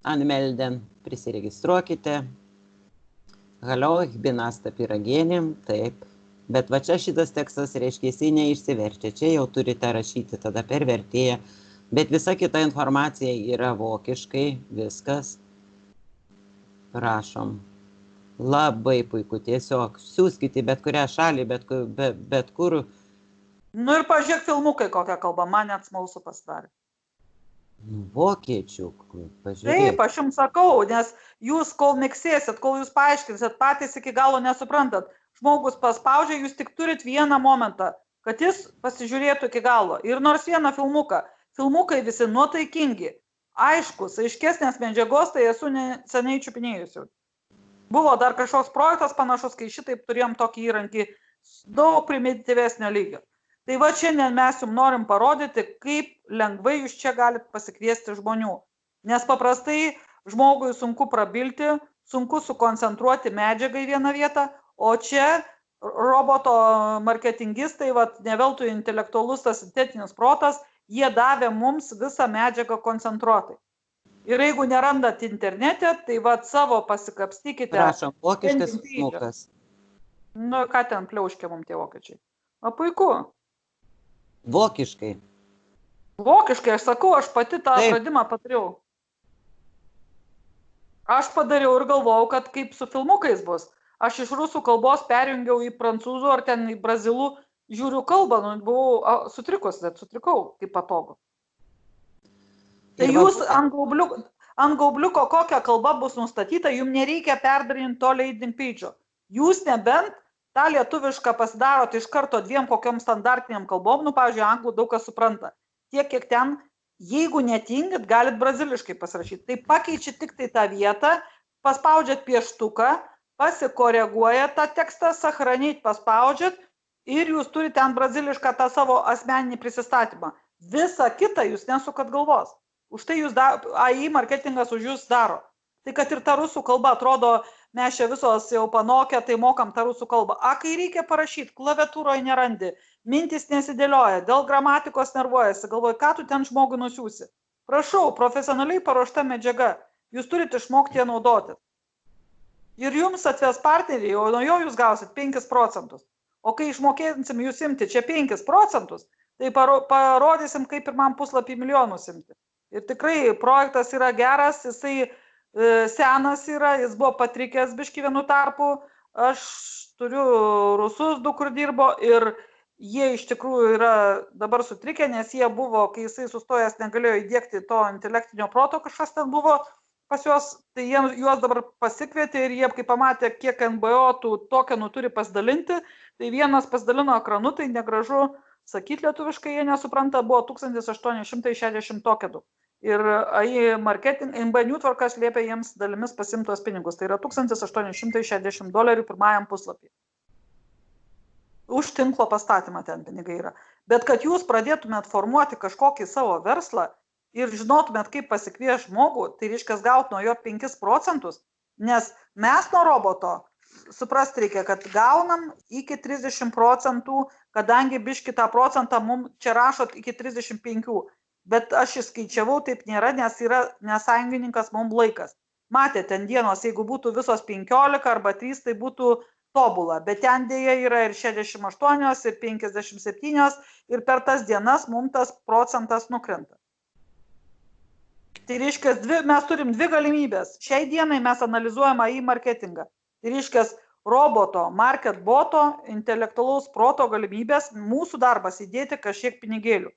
Anmelden, prisiregistruokite. Hallo, ich bin Asta Piragienė. Taip. Bet va čia šitas tekstas reiškia, jisai neišsiverčia. Čia jau turite rašyti tada per vertėją. Bet visa kita informacija yra vokiškai, viskas. Prašom. Labai puiku, tiesiog siūskite bet kurią šalį, bet kur. Nu ir pažiūrėk filmukai kokią kalbą, man net smalsu pasidarė. Vokiečių, pažiūrėk. Taip, aš jums sakau, nes jūs kol miksėsit, kol jūs paaiškinsit, patys iki galo nesuprantat. Žmogus paspaudžia, jūs tik turit vieną momentą. kad jis pasižiūrėtų iki galo. Ir nors vieną filmukai visi nuotaikingi, aiškus, aiškesnės medžiagos, tai esu seniai čiupinėjusi. Buvo dar kažkoks projektas panašus, kai šitaip turėjom tokį įrankį daug primityvesnio lygio. Tai va šiandien mes jums norim parodyti, kaip lengvai jūs čia galite pasikviesti žmonių. Nes paprastai žmogui sunku prabilti, sunku sukoncentruoti medžiagą į vieną vietą, o čia roboto marketingistai, ne veltui intelektualus tas sintetinis protas, jie davė mums visą medžiagą koncentruotai. Ir jeigu nerandat internete, tai savo pasikapstykite. Prašom, vokiškas filmukas. Nu, ką ten pliauškia mums tie vokiečiai? O puiku. Vokiškai. Vokiškai, aš sakau, aš pati tą atradimą padariau. Aš padariau ir galvojau, kad kaip su filmukais bus. Aš iš rusų kalbos perjungiau į prancūzų ar ten į brazilų, žiūriu kalbą, buvau sutrikau, kaip patogu. Tai jūs ant gaubliuko kokia kalba bus nustatyta, jums nereikia perdarinti to landing page'o. Jūs nebent tą lietuvišką pasidarot iš karto 2 kokiom standartiniam kalbom, pavyzdžiui, anglų daug kas supranta. Tiek, kiek ten, jeigu netingit, galit braziliškai pasirašyti. Tai pakeičiat tik tai tą vietą, paspaudžiat pieštuką, pasikoreguojat tą tekstą, sachranit, paspaudžiat ir jūs turite ten brazilišką tą savo asmeninį prisistatymą. Visa kita jūs nesukat galvos. Už tai jūs AI marketingas už jūs daro. Tai kad ir ta rusų kalba atrodo, mes čia visos jau panokę, tai mokam tą rusų kalbą. Kai reikia parašyti, klaviatūroje nerandi, mintis nesidėlioja, dėl gramatikos nervuojasi, galvoju, ką tu ten žmogui nusiųsi. Prašau, profesionaliai paruošta medžiaga, jūs turite išmokti ją naudoti. Ir jums atves partneriai, o nuo jo jūs gausit 5%. O kai išmokėsim jūs imti čia 5%, tai parodysim, kaip pirmam puslapį milijonus imti. Ir tikrai projektas yra geras, jisai senas yra, jis buvo patrikęs biškį vienu tarpu, aš turiu rusus, du, kur dirbo ir jie iš tikrųjų yra dabar sutrikę, nes jie buvo, kai jisai sustojęs negalėjo įdiegti to intelektinio proto, kažkas ten buvo pas juos, tai juos dabar pasikvietė ir jie, kai pamatė, kiek NBO tų tokenų turi pasidalinti, tai vienas pasidalino ekranu, tai negražu sakyti lietuviškai, jie nesupranta, buvo 1860 tokenų. Ir AI marketing, MB Newtworkas liepia jiems dalimis pasimti tuos pinigus. Tai yra $1860 pirmajam puslapį. Už tinklo pastatymą ten pinigai yra. Bet kad jūs pradėtumėt formuoti kažkokį savo verslą ir žinotumėt, kaip pasikvies žmogų, tai reiškia gaut nuo jo 5%, nes mes nuo roboto, suprast reikia, kad gaunam iki 30%, kadangi biški tą procentą mums čia rašot iki 35%. Bet aš įskaičiavau, taip nėra, nes yra nesąjungininkas mums laikas. Matėte, ten dienos, jeigu būtų visos 15 arba 3, tai būtų tobula. Bet ten dėja yra ir 68, ir 57, ir per tas dienas mums tas procentas nukrenta. Tai reiškia, mes turim 2 galimybės. Šiai dienai mes analizuojam AI marketingą. Tai reiškia, roboto, market boto, intelektualaus proto galimybės, mūsų darbas įdėti kažkiek pinigėlių.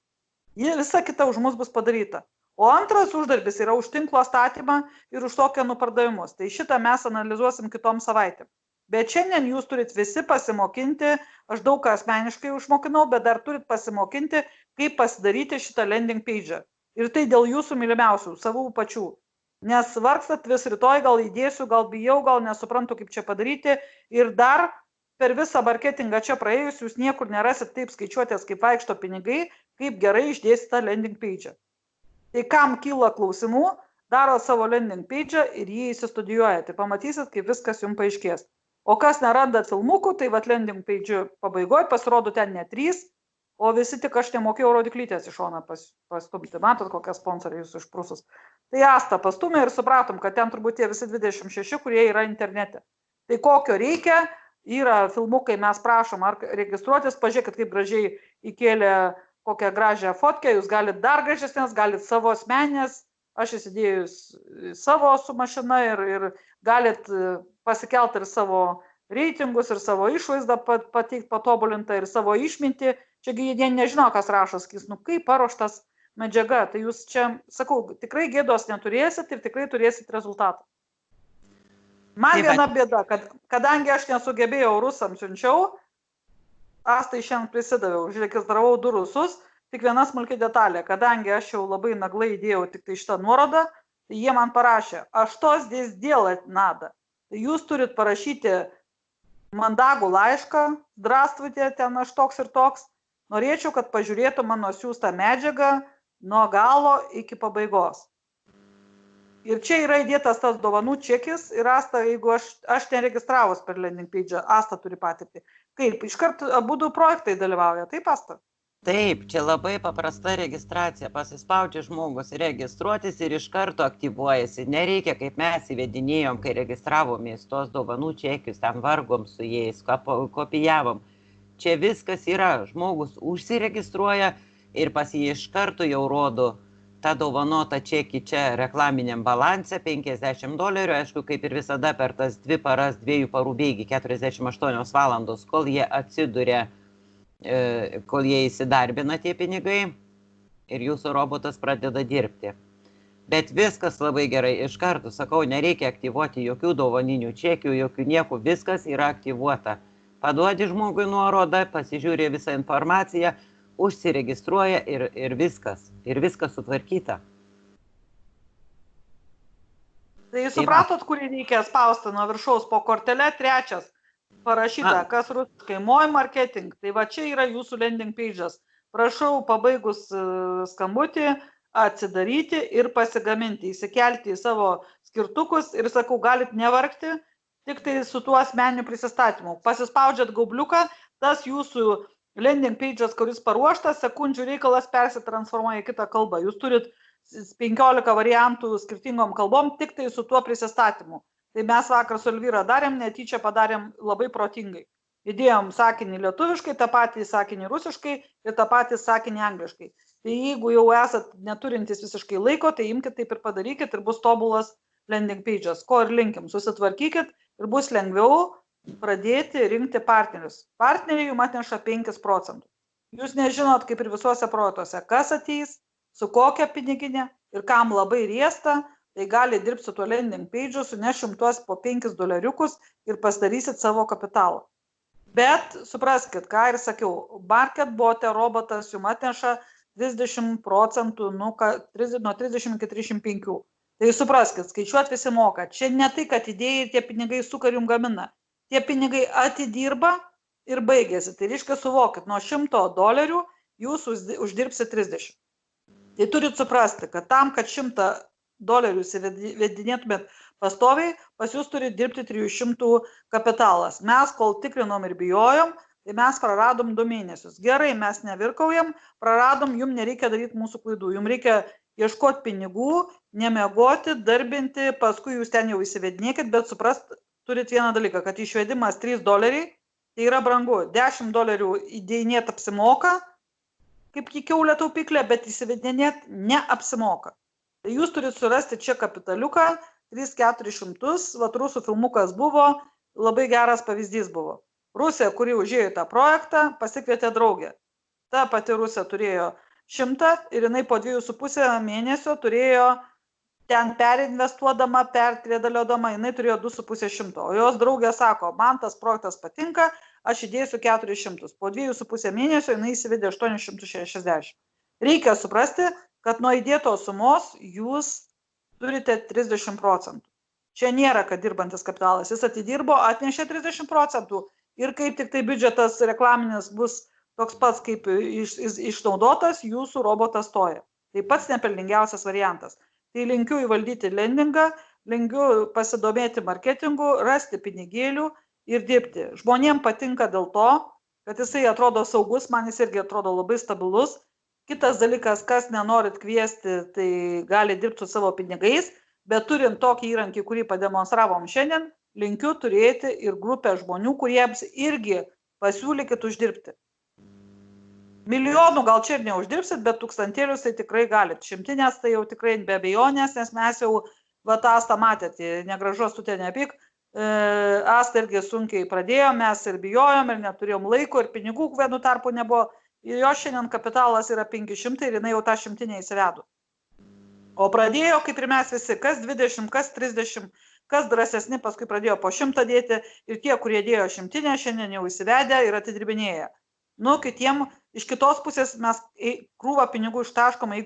Visa kita už mus bus padaryta. O antras uždarbis yra už tinklo statymą ir už tokenų pardavimus. Tai šitą mes analizuosim kitom savaitėm. Bet šiandien jūs turit visi pasimokinti, aš daug ką asmeniškai užmokinau, bet dar turit pasimokinti, kaip pasidaryti šitą landing page. Ir tai dėl jūsų mylimiausių, savų pačių. Nes vargstat vis rytoj, gal įdėsiu, gal bijau, gal nesuprantu, kaip čia padaryti. Ir dar per visą marketingą čia praėjus, jūs niekur nerasit taip skaičiuotės, kaip vaikšto pinigai, kaip gerai išdėsti tą landing page. Tai kam kyla klausimų, daro savo landing page ir jį įsistudijuoja. Tai pamatysit, kaip viskas jums paaiškės. O kas nerandat filmukų, tai landing page pabaigoje pasirodo ten ne 3, o visi tik aš nemokėjau rodiklytės iš šoną pastumti. Matot, kokie sponsoriai jūs išprusus. Tai Asta pastumė ir supratom, kad ten turbūt tie visi 26, kurie yra internete. Tai kokio reikia, yra filmukai, mes prašom ar registruotis, pažiūrėkit, kaip gražiai įkėlė kokią gražią fotkę, jūs galite dar gražesnės, galite savo asmenės, aš įsidėjus savo su mašina ir galite pasikelti ir savo reitingus, ir savo išvaizdą pateikti patobulintą, ir savo išmintį. Čiagi jie nežino, kas rašo, sakys, kaip paruoštas medžiaga, tai jūs čia, sakau, tikrai gėdos neturėsit ir tikrai turėsit rezultatą. Man viena bėda, kadangi aš nesugebėjau rusam siunčiau, Astai šiandien prisidaviau, užregistravau 2 rusus, tik viena smulki detalė, kadangi aš jau labai naglai įdėjau tik tai šitą nuorodą, tai jie man parašė, a što здесь делать надо? Tai jūs turit parašyti mandagų laišką, здравствуйте, ten aš toks ir toks, norėčiau, kad pažiūrėtų mano siūstą medžiagą nuo galo iki pabaigos. Ir čia yra įdėtas tas dovanų čekis ir Asta, jeigu aš neregistravus per landing page, Asta turi patirtį. Kaip, iškart abudu projektai dalyvauja, taip Asta? Taip, čia labai paprasta registracija. Pasispaudžia žmogus registruotis ir iš karto aktyvuojasi. Nereikia, kaip mes įvedinėjom, kai registravomės tos dovanų čekius, ten vargom su jais, kopijavom. Čia viskas yra, žmogus užsiregistruoja ir pas jį iš karto jau rodo tą dovanotą čekį čia reklaminiam balanse, $50, aišku, kaip ir visada per tas 2 paras, 2 parų bėgį, 48 valandos, kol jie atsiduria, kol jie įsidarbina tie pinigai ir jūsų robotas pradeda dirbti. Bet viskas labai gerai, iš karto sakau, nereikia aktyvuoti jokių dovaninių čekių, jokių nieko, viskas yra aktyvuota. Paduodi žmogui nuorodą, pasižiūrė visą informaciją, užsiregistruoja ir viskas sutvarkyta. Tai supratot, kurį reikia spausti nuo viršaus po kortelę, 3 parašyta, kas rusiškai, moj marketing, tai va čia yra jūsų landing page'as. Prašau pabaigus skambutį atsidaryti ir pasigaminti, įsikelti į savo skirtukus ir sakau, galit nevargti, tik tai su tuo asmeniniu prisistatymu. Pasispaudžiat gaubliuką, tas jūsų landing page'as, kuris paruoštas, sekundžių reikalas persitransformuoja į kitą kalbą. Jūs turit 15 variantų skirtingom kalbom, tik tai su tuo prisistatymu. Tai mes vakar su Elvyra darėm, netyčia padarėm labai protingai. Įdėjom sakinį lietuviškai, tą patį sakinį rusiškai ir tą patį sakinį angliškai. Tai jeigu jau esat neturintis visiškai laiko, tai imkite taip ir padarykit ir bus tobulas landing page'as. Ko ir linkim, susitvarkykit ir bus lengviau pradėti rinkti partnerius. Partneriai jums atneša 5%. Jūs nežinot, kaip ir visuose projektuose, kas ateis, su kokia piniginė ir kam labai riesta, tai gali dirbti su tuo landing page'u, sunešim tuos po $5 ir pasidarysit savo kapitalą. Bet supraskit, ką ir sakiau, MarketBot'e robotas jums atneša 30%, nuo 30 iki 35. Tai supraskit, skaičiuot visi moka. Čia ne tai, kad idėjai tie pinigai sukar jums gamina. Tie pinigai atidirba ir baigėsi. Tai reiškia suvokit, nuo $100 jūs uždirbsit 30. Tai turit suprasti, kad tam, kad $100 įvedinėtumėt pastoviai, pas jūs turi dirbti 300 kapitalas. Mes, kol tikrinom ir bijojom, tai mes praradom 2 mėnesius. Gerai, mes nevirkaujam, praradom, jums nereikia daryti mūsų klaidų. Jums reikia ieškoti pinigų, nemiegoti, darbinti, paskui jūs ten jau įsivedinėkit, bet suprast, turit vieną dalyką, kad išvedimas $3, tai yra brangu. $10 įdėjinėt apsimoka, kaip kiaulė taupyklė, bet įsivedinėt neapsimoka. Tai jūs turit surasti čia kapitaliuką, 300-400, vat rusų filmukas buvo, labai geras pavyzdys buvo. Rusija, kuri užėjo į tą projektą, pasikvietė draugę. Ta pati Rusija turėjo 100 ir jinai po 2,5 mėnesio turėjo ten perinvestuodama, pertrėdaliodama, jinai turėjo 2,5 100. O jos draugė sako, man tas projektas patinka, aš įdėsiu 400. Po 2,5 mėnesio jinai įsivedė 860. Reikia suprasti, kad nuo įdėtos sumos jūs turite 30%. Čia nėra, kad dirbantis kapitalas. Jis atidirbo, atnešė 30% ir kaip tik tai biudžetas reklaminis bus toks pats kaip išnaudotas, jūsų robotas stoja. Tai pats nepelningiausias variantas. Tai linkiu įvaldyti landingą, linkiu pasidomėti marketingu, rasti pinigėlių ir dirbti. Žmonėm patinka dėl to, kad jisai atrodo saugus, man jis irgi atrodo labai stabilus. Kitas dalykas, kas nenorit kviesti, tai gali dirbti su savo pinigais, bet turint tokį įrankį, kurį pademonstravom šiandien, linkiu turėti ir grupę žmonių, kuriems irgi pasiūlykit uždirbti. Milijonų gal čia ir neuždirbsit, bet tūkstantėlius tai tikrai galit. Šimtinės tai jau tikrai be abejonės, nes mes jau Astą matėte, negražos tu ten nepyk. Asta irgi sunkiai pradėjo, mes ir bijojom, ir neturėjom laiko, ir pinigų vienu tarpu nebuvo. Ir jo šiandien kapitalas yra 500 ir jinai jau tą 100 įsivedo. O pradėjo, kaip ir mes visi, kas 20, kas 30, kas drąsesni, paskui pradėjo po 100 dėti ir tie, kurie dėjo 100, šiandien jau įsivedę ir atidirbinėja. Nu, kitiem iš kitos pusės mes krūvą pinigų ištaškom, jeigu